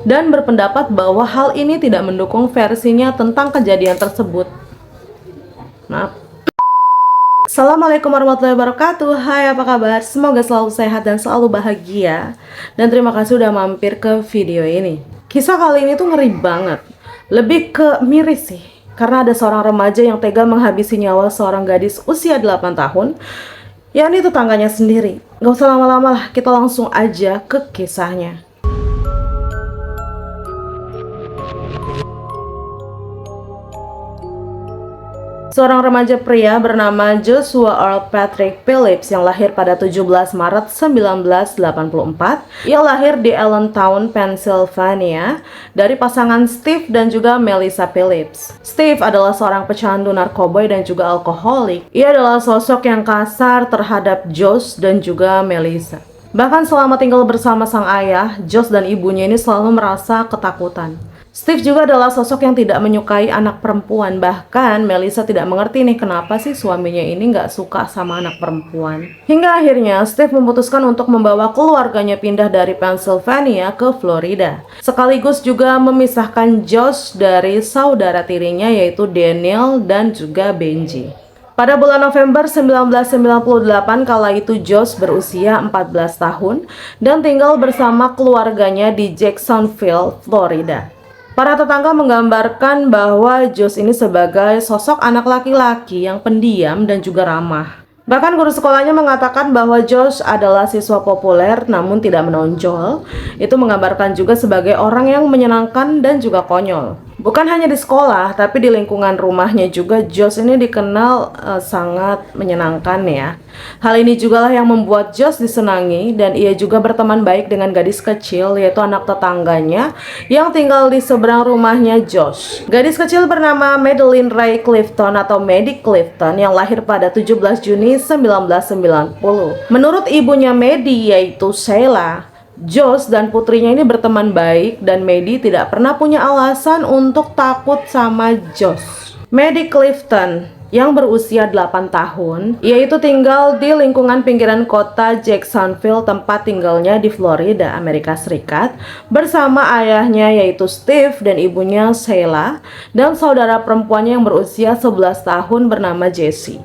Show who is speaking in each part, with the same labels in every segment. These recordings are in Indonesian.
Speaker 1: dan berpendapat bahwa hal ini tidak mendukung versinya tentang kejadian tersebut. Maaf. Assalamualaikum warahmatullahi wabarakatuh. Hai, apa kabar? Semoga selalu sehat dan selalu bahagia. Dan terima kasih udah mampir ke video ini. Kisah kali ini tuh ngeri banget. Lebih ke miris sih. Karena ada seorang remaja yang tega menghabisi nyawa seorang gadis usia 8 tahun. Yakni tetangganya sendiri. Gak usah lama-lama lah, kita langsung aja ke kisahnya. Seorang remaja pria bernama Joshua Earl Patrick Phillips yang lahir pada 17 Maret 1984. Ia lahir di Allentown, Pennsylvania dari pasangan Steve dan juga Melissa Phillips. Steve adalah seorang pecandu narkoba dan juga alkoholik. Ia adalah sosok yang kasar terhadap Josh dan juga Melissa. Bahkan selama tinggal bersama sang ayah, Josh dan ibunya ini selalu merasa ketakutan. Steve juga adalah sosok yang tidak menyukai anak perempuan. Bahkan Melissa tidak mengerti nih kenapa sih suaminya ini nggak suka sama anak perempuan. Hingga akhirnya Steve memutuskan untuk membawa keluarganya pindah dari Pennsylvania ke Florida. Sekaligus juga memisahkan Josh dari saudara tirinya yaitu Daniel dan juga Benji. Pada bulan November 1998 kala itu Josh berusia 14 tahun dan tinggal bersama keluarganya di Jacksonville, Florida. Para tetangga menggambarkan bahwa Josh ini sebagai sosok anak laki-laki yang pendiam dan juga ramah. Bahkan guru sekolahnya mengatakan bahwa Josh adalah siswa populer namun tidak menonjol. Itu menggambarkan juga sebagai orang yang menyenangkan dan juga konyol. Bukan hanya di sekolah, tapi di lingkungan rumahnya juga Josh ini dikenal sangat menyenangkan ya. Hal ini juga lah yang membuat Josh disenangi dan ia juga berteman baik dengan gadis kecil yaitu anak tetangganya yang tinggal di seberang rumahnya Josh. Gadis kecil bernama Madeline Ray Clifton atau Maddie Clifton yang lahir pada 17 Juni 1990. Menurut ibunya Maddie yaitu Sheila, Josh dan putrinya ini berteman baik dan Maddie tidak pernah punya alasan untuk takut sama Josh. Maddie Clifton yang berusia 8 tahun, yaitu tinggal di lingkungan pinggiran kota Jacksonville tempat tinggalnya di Florida, Amerika Serikat, bersama ayahnya yaitu Steve dan ibunya Sheila dan saudara perempuannya yang berusia 11 tahun bernama Jessie.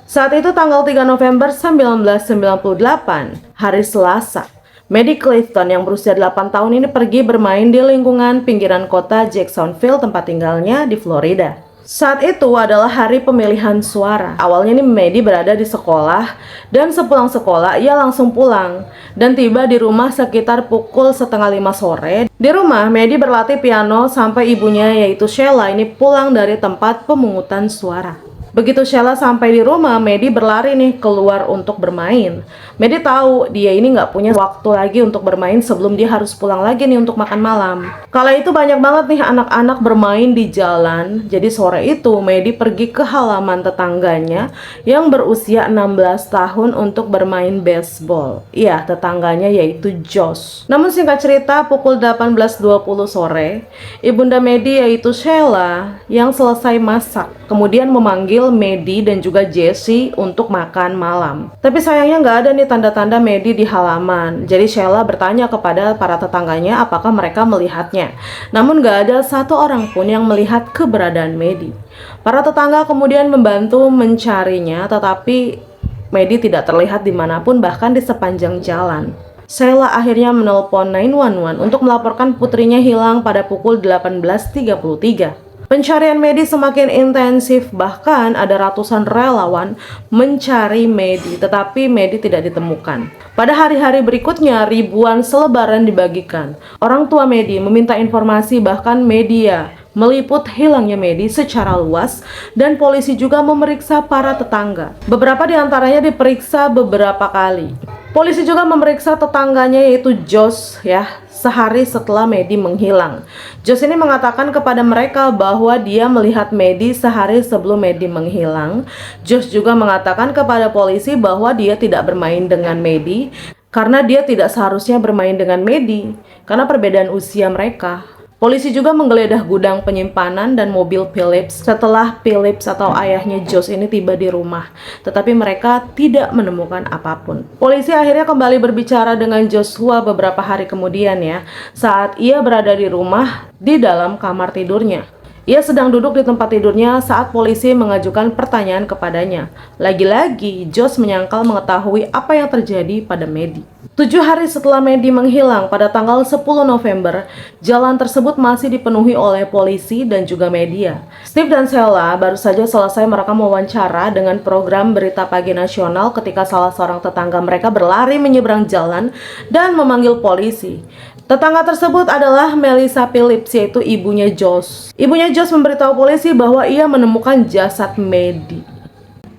Speaker 1: Saat itu tanggal 3 November 1998, hari Selasa, Maddie Clifton yang berusia 8 tahun ini pergi bermain di lingkungan pinggiran kota Jacksonville tempat tinggalnya di Florida. Saat itu adalah hari pemilihan suara. Awalnya nih Maddie berada di sekolah dan sepulang sekolah ia langsung pulang dan tiba di rumah sekitar pukul 4:30 sore. Di rumah Maddie berlatih piano sampai ibunya yaitu Sheila ini pulang dari tempat pemungutan suara. Begitu Sheila sampai di rumah, Maddie berlari nih keluar untuk bermain. Maddie tahu dia ini nggak punya waktu lagi untuk bermain sebelum dia harus pulang lagi nih untuk makan malam. Kala itu banyak banget nih anak-anak bermain di jalan. Jadi sore itu Maddie pergi ke halaman tetangganya yang berusia 16 tahun untuk bermain baseball. Iya, tetangganya yaitu Josh. Namun singkat cerita pukul 18:20 sore, ibunda Maddie yaitu Sheila yang selesai masak kemudian memanggil Maddie dan juga Jessie untuk makan malam. Tapi sayangnya nggak ada nih tanda-tanda Maddie di halaman. Jadi Sheila bertanya kepada para tetangganya apakah mereka melihatnya. Namun nggak ada satu orang pun yang melihat keberadaan Maddie. Para tetangga kemudian membantu mencarinya, tetapi Maddie tidak terlihat dimanapun bahkan di sepanjang jalan. Sheila akhirnya menelpon 911 untuk melaporkan putrinya hilang pada pukul 18:33. Pencarian Maddie semakin intensif, bahkan ada ratusan relawan mencari Maddie, tetapi Maddie tidak ditemukan. Pada hari-hari berikutnya, ribuan selebaran dibagikan. Orang tua Maddie meminta informasi, bahkan media meliput hilangnya Maddie secara luas, dan polisi juga memeriksa para tetangga. Beberapa di antaranya diperiksa beberapa kali. Polisi juga memeriksa tetangganya yaitu Josh ya, sehari setelah Maddie menghilang. Josh ini mengatakan kepada mereka bahwa dia melihat Maddie sehari sebelum Maddie menghilang. Josh juga mengatakan kepada polisi bahwa dia tidak bermain dengan Maddie karena dia tidak seharusnya bermain dengan Maddie karena perbedaan usia mereka. Polisi juga menggeledah gudang penyimpanan dan mobil Phillips setelah Phillips atau ayahnya Josh ini tiba di rumah. Tetapi mereka tidak menemukan apapun. Polisi akhirnya kembali berbicara dengan Joshua beberapa hari kemudian ya, saat ia berada di rumah di dalam kamar tidurnya. Ia sedang duduk di tempat tidurnya saat polisi mengajukan pertanyaan kepadanya. Lagi-lagi, Josh menyangkal mengetahui apa yang terjadi pada Maddie. 7 hari setelah Maddie menghilang pada tanggal 10 November, jalan tersebut masih dipenuhi oleh polisi dan juga media. Steve dan Sheila baru saja selesai merekam wawancara dengan program Berita Pagi Nasional ketika salah seorang tetangga mereka berlari menyeberang jalan dan memanggil polisi. Tetangga tersebut adalah Melissa Phillips, yaitu ibunya Josh. Ibunya Josh memberitahu polisi bahwa ia menemukan jasad Maddie.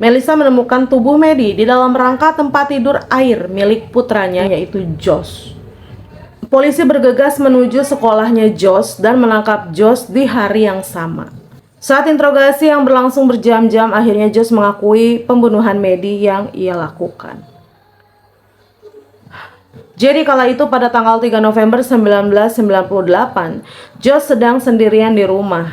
Speaker 1: Melissa menemukan tubuh Maddie di dalam rangka tempat tidur air milik putranya, yaitu Josh. Polisi bergegas menuju sekolahnya Josh dan menangkap Josh di hari yang sama. Saat interogasi yang berlangsung berjam-jam, akhirnya Josh mengakui pembunuhan Maddie yang ia lakukan. Jadi kala itu pada tanggal 3 November 1998, Josh sedang sendirian di rumah.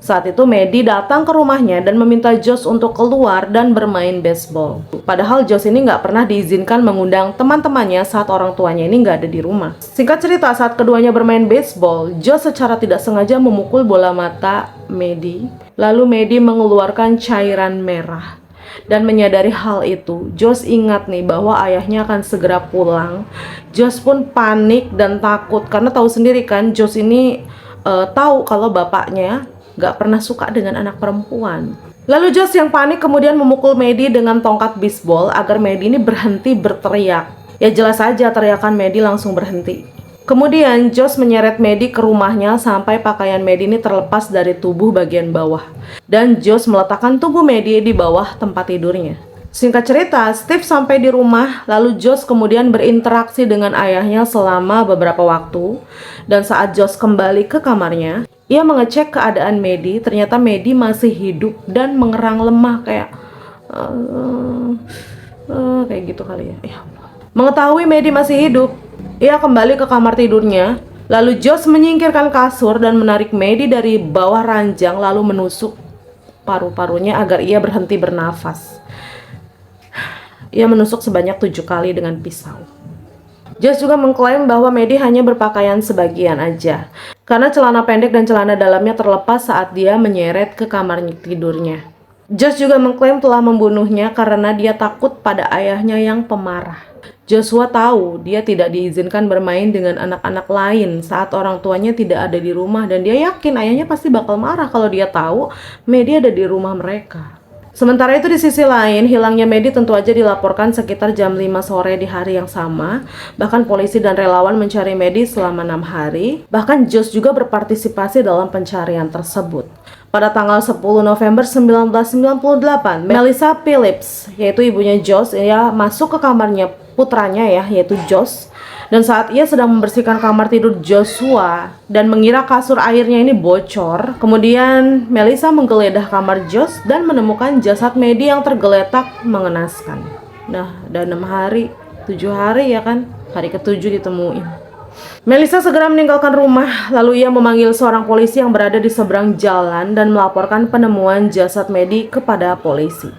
Speaker 1: Saat itu Maddie datang ke rumahnya dan meminta Josh untuk keluar dan bermain baseball. Padahal Josh ini nggak pernah diizinkan mengundang teman-temannya saat orang tuanya ini nggak ada di rumah. Singkat cerita, saat keduanya bermain baseball, Josh secara tidak sengaja memukul bola mata Maddie. Lalu Maddie mengeluarkan cairan merah. Dan menyadari hal itu, Josh ingat nih bahwa ayahnya akan segera pulang. Josh pun panik dan takut karena tahu sendiri kan, Josh ini tahu kalau bapaknya gak pernah suka dengan anak perempuan. Lalu Josh yang panik kemudian memukul Maddie dengan tongkat bisbol agar Maddie ini berhenti berteriak. Ya jelas saja teriakan Maddie langsung berhenti. Kemudian Josh menyeret Maddie ke rumahnya sampai pakaian Maddie ini terlepas dari tubuh bagian bawah. Dan Josh meletakkan tubuh Maddie di bawah tempat tidurnya. Singkat cerita, Steve sampai di rumah, lalu Josh kemudian berinteraksi dengan ayahnya selama beberapa waktu. Dan saat Josh kembali ke kamarnya, ia mengecek keadaan Maddie. Ternyata Maddie masih hidup dan mengerang lemah kayak kayak gitu kali ya. Ya Allah. Mengetahui Maddie masih hidup, ia kembali ke kamar tidurnya. Lalu Josh menyingkirkan kasur dan menarik Maddie dari bawah ranjang lalu menusuk paru-parunya agar ia berhenti bernafas. Ia menusuk sebanyak 7 kali dengan pisau. Josh juga mengklaim bahwa Maddie hanya berpakaian sebagian aja, karena celana pendek dan celana dalamnya terlepas saat dia menyeret ke kamar tidurnya. Josh juga mengklaim telah membunuhnya karena dia takut pada ayahnya yang pemarah. Joshua tahu dia tidak diizinkan bermain dengan anak-anak lain saat orang tuanya tidak ada di rumah, dan dia yakin ayahnya pasti bakal marah kalau dia tahu Maddie ada di rumah mereka. Sementara itu di sisi lain, hilangnya Maddie tentu aja dilaporkan sekitar jam 5 sore di hari yang sama. Bahkan polisi dan relawan mencari Maddie selama 6 hari. Bahkan Josh juga berpartisipasi dalam pencarian tersebut. Pada tanggal 10 November 1998, Melissa Phillips, yaitu ibunya Josh, ia masuk ke kamarnya putranya ya, yaitu Josh. Dan saat ia sedang membersihkan kamar tidur Joshua dan mengira kasur airnya ini bocor, kemudian Melissa menggeledah kamar Josh dan menemukan jasad Maddie yang tergeletak mengenaskan. Nah, udah 6 hari, 7 hari ya kan, hari ke-7 ditemuin. Melissa segera meninggalkan rumah, lalu ia memanggil seorang polisi yang berada di seberang jalan dan melaporkan penemuan jasad Maddie kepada polisi.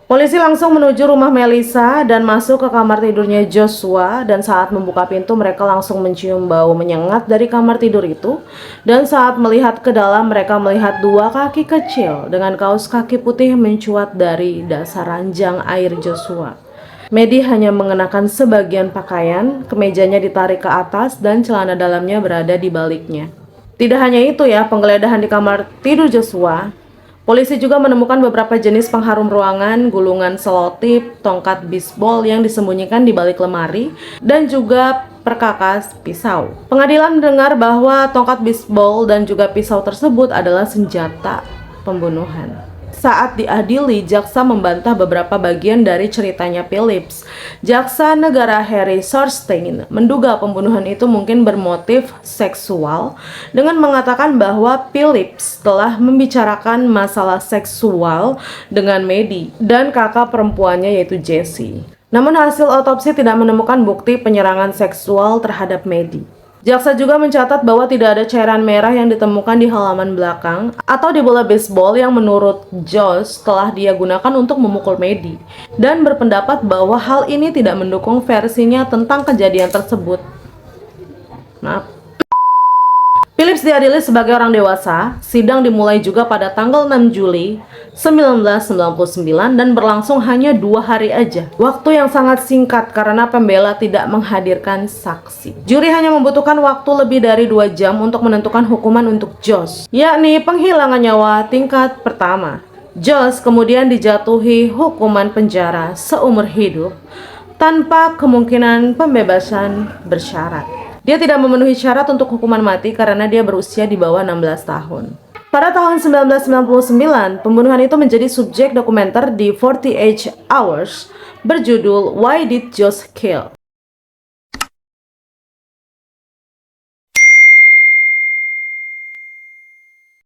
Speaker 1: Polisi langsung menuju rumah Melissa dan masuk ke kamar tidurnya Joshua, dan saat membuka pintu mereka langsung mencium bau menyengat dari kamar tidur itu. Dan saat melihat ke dalam, mereka melihat 2 kaki kecil dengan kaos kaki putih mencuat dari dasar ranjang air Joshua. Maddie hanya mengenakan sebagian pakaian, kemejanya ditarik ke atas dan celana dalamnya berada di baliknya. Tidak hanya itu ya, penggeledahan di kamar tidur Joshua, polisi juga menemukan beberapa jenis pengharum ruangan, gulungan selotip, tongkat bisbol yang disembunyikan di balik lemari, dan juga perkakas pisau. Pengadilan mendengar bahwa tongkat bisbol dan juga pisau tersebut adalah senjata pembunuhan. Saat diadili, jaksa membantah beberapa bagian dari ceritanya Phillips. Jaksa negara Harry Sorstein menduga pembunuhan itu mungkin bermotif seksual dengan mengatakan bahwa Phillips telah membicarakan masalah seksual dengan Maddie dan kakak perempuannya yaitu Jesse. Namun hasil otopsi tidak menemukan bukti penyerangan seksual terhadap Maddie. Jaksa juga mencatat bahwa tidak ada cairan merah yang ditemukan di halaman belakang atau di bola baseball yang menurut Josh telah dia gunakan untuk memukul Maddie, dan berpendapat bahwa hal ini tidak mendukung versinya tentang kejadian tersebut. Maaf. Phillips diadili sebagai orang dewasa. Sidang dimulai juga pada tanggal 6 Juli 1999 dan berlangsung hanya 2 hari aja. Waktu yang sangat singkat karena pembela tidak menghadirkan saksi. Juri hanya membutuhkan waktu lebih dari 2 jam untuk menentukan hukuman untuk Josh, yakni penghilangan nyawa tingkat pertama. Josh kemudian dijatuhi hukuman penjara seumur hidup tanpa kemungkinan pembebasan bersyarat. Dia tidak memenuhi syarat untuk hukuman mati karena dia berusia di bawah 16 tahun. Pada tahun 1999, pembunuhan itu menjadi subjek dokumenter di 48 Hours berjudul Why Did Josh Kill?